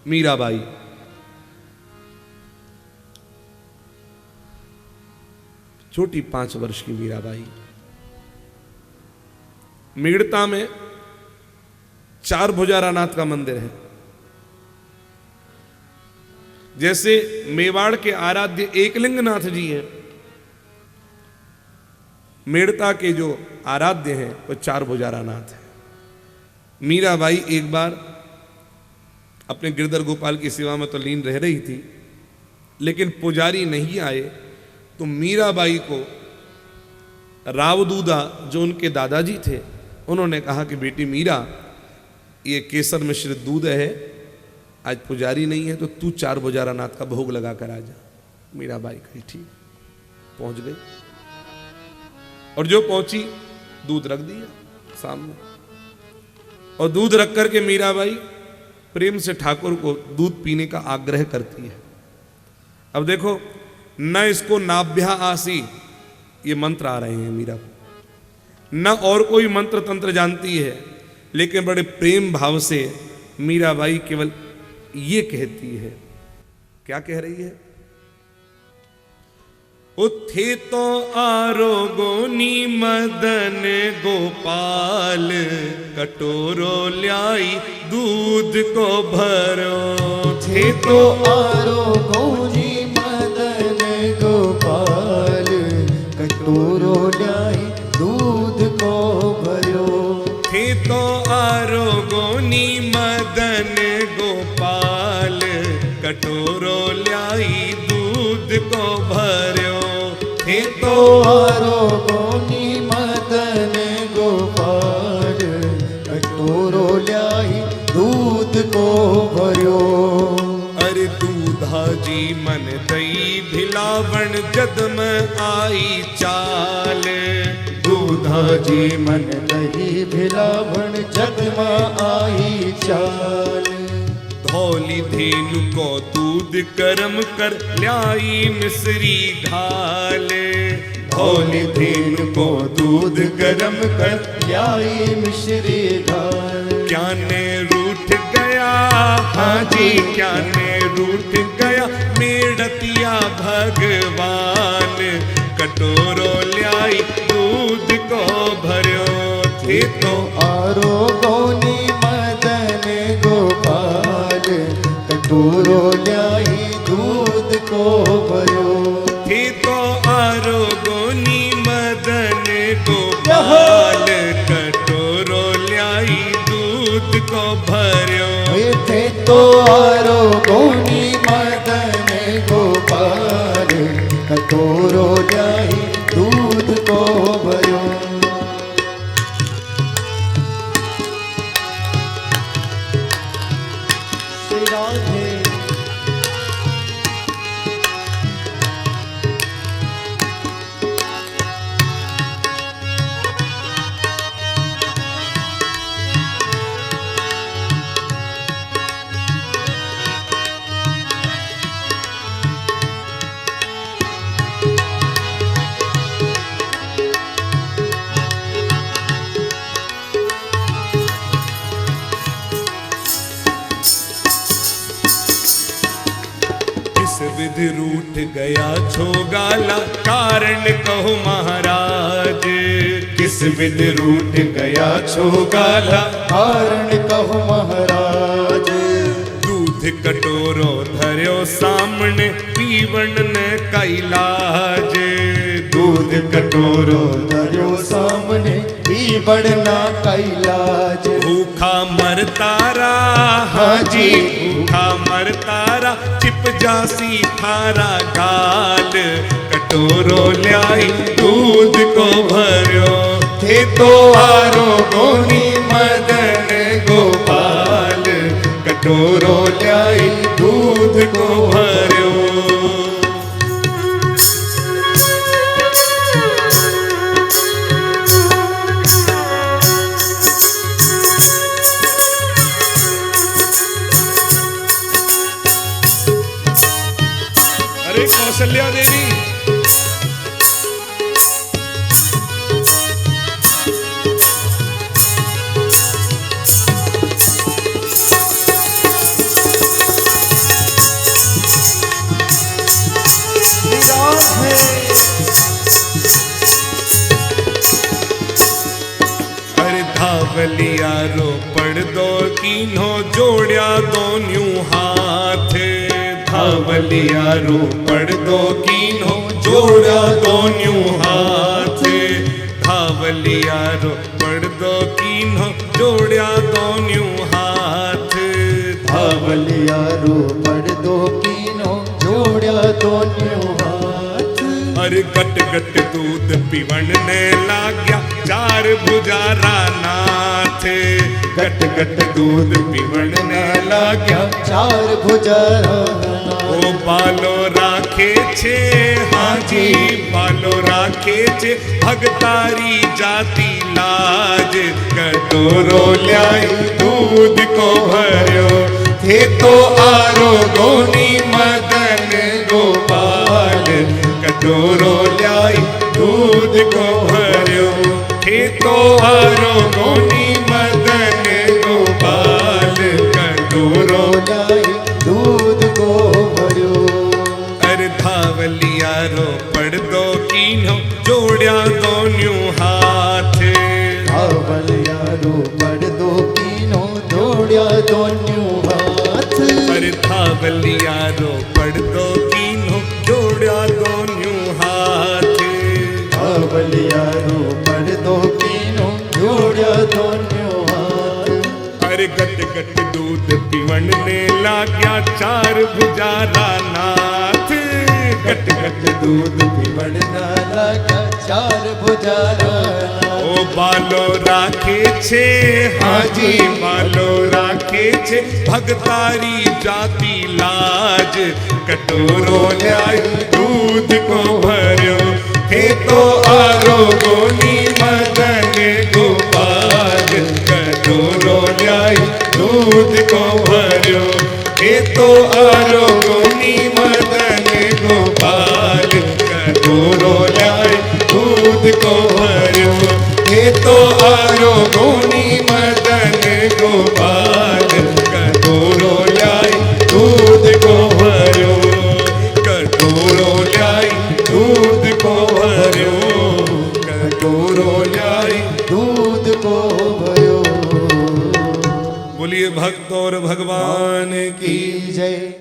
S1: मीराबाई, छोटी 5 वर्ष की मीराबाई, मेड़ता में 4 भुजारानाथ का मंदिर है। जैसे मेवाड़ के आराध्य एकलिंगनाथ जी हैं, मेड़ता के जो आराध्य हैं वो 4 भुजारानाथ हैं। मीराबाई एक बार अपने गिरधर गोपाल की सेवा में तो लीन रह रही थी, लेकिन पुजारी नहीं आए, तो मीराबाई को रावदूदा जो उनके दादाजी थे, उन्होंने कहा कि बेटी मीरा, ये केसर मिश्रित दूध है, आज पुजारी नहीं है, तो तू 4 भुजारानाथ का भोग लगा कर आ जा। मीराबाई कही ठीक, पहुंच गई, और जो पहुंची दूध रख दिया सामने, और दूध रख करके मीराबाई प्रेम से ठाकुर को दूध पीने का आग्रह करती है। अब देखो, न इसको नाभ्या आसी ये मंत्र आ रहे हैं मीरा को, न और कोई मंत्र तंत्र जानती है, लेकिन बड़े प्रेम भाव से मीराबाई केवल ये कहती है। क्या कह रही है? उत्थे तो आरोगोनी मदन गोपाल, कटोरो ल्याई दूध को भरो।
S2: थे तो आरोगोनी मदन गोपाल, कटोरो ल्याई दूध को भरो।
S1: थे तो आरोगोनी मदन गोपाल, कटोरो ल्याई दूध को भरो।
S2: थे तो आरोगोनी मदन गोपाल, कटोरो ल्याई दूध को भरो।
S1: अरे दूधा जी मन दई भिलावण जदम आई चाल।
S2: दूधा जी मन दही भिलावण जदमा आई चाल।
S1: भोली धेनु को दूध करम कर ल्याई मिश्री घाले।
S2: भोली धेनु को दूध गरम कर ल्याई मिश्री घाल।
S1: क्या ने रूठ गया, हाँ जी क्या ने रूठ गया मेड़तिया भगवान। कटोरो ल्याई दूध को भर्यो थे तो
S2: आरो गोनी मदन गोपाल। कटोरो ल्याई दूध को भर्यो
S1: थे तो आरो गोनी मदन गोपाल। कटोरो ल्याई दूध को भर्यो
S2: थे तो आरो गोनी मदन गोपाल। कटोरो ल्याई दूध को भर्यो। श्री राधे
S1: विधि रूठ गया छोगाला कारण कहो महाराज।
S2: किस विध रूठ गया छोगाला कारण कहो महाराज।
S1: दूध कटोरो धर्यो सामने पीवण न कैलाज।
S2: दूध कटोरो धर्यो सामने पीवण न कैलाज।
S1: भूखा मरतारा,
S2: हाँ जी
S1: भूखा मरतारा चिप जासी थारा गाल। कटोरो ल्याई दूध को भर्यो
S2: थे तो आरो गोनी मदन गोपाल। कटोरो ल्याई दूध को भर्यो।
S1: अरे कौशल्या देवी धावलिया रो पड़ दो कीन्हो जोड़िया दोन्यू हाथ। धावलिया रो पड़ दो कीन्हो जोड़िया दोन्यू हाथ। धावलिया रो पड़ दो कीन्हो जोड़िया दोन्यू हाथ।
S2: धावलिया रो पड़ दो कीनो जोड़िया दोन्यू हाथ।
S1: अरे गट गट दूध पीवण ने लाग्या चार भुजारा नाथ। गट गट दूध पीवण ने लाग्या
S2: चार भुजारा।
S1: ओ बालो राखे छे, हाँ जी बालो राखे छे भगतारी जाति लाज। कटोरो ल्याई दूध को भर्यो थे तो आरो गोनी मदन गोपाल। कटोरो ल्याई दूध को भर्यो थे तो आरो गोनी मदन गोपाल। कटोरो
S2: ल्याई दूध को भर्यो।
S1: अरे धावलिया रो पड़ दो कीन्हो जोड़िया दोन्यू हाथ।
S2: धावलिया रो पड़ दो कीनो जोड़िया दोन्यू हाथ।
S1: अरे धावलिया रो पड़ दो कीन्हो जोड़िया दोन्यू हाथ।
S2: धावलिया रो पड़ दो कीनो जोड़िया दोन्यू हाथ।
S1: अरे गट गट दूध पीवण ने लाग्या चार भुजारा नाथ। गट गट
S2: दूध पीवण ना लगा चार भुजारा।
S1: ओ बालो राखे छे, हाँ जी बालो राखे छे भगतारी जाति लाज। कटोरो ल्याई दूध को भर्यो थे तो आरो गोनी मदन गोपाल। कटोरो ल्याई दूध को भर्यो हे तो आरोगोनी मदन गोपाल कटोरो लाए दूध को भरो हे तो आरोगोनी मदन गोपाल कटोरो लाए दूध को भरो कटोरो लाए दूध को भरो कटोरो लाए
S2: दूध को भयो।
S1: बोलिए भक्त और भगवान की
S2: की जय।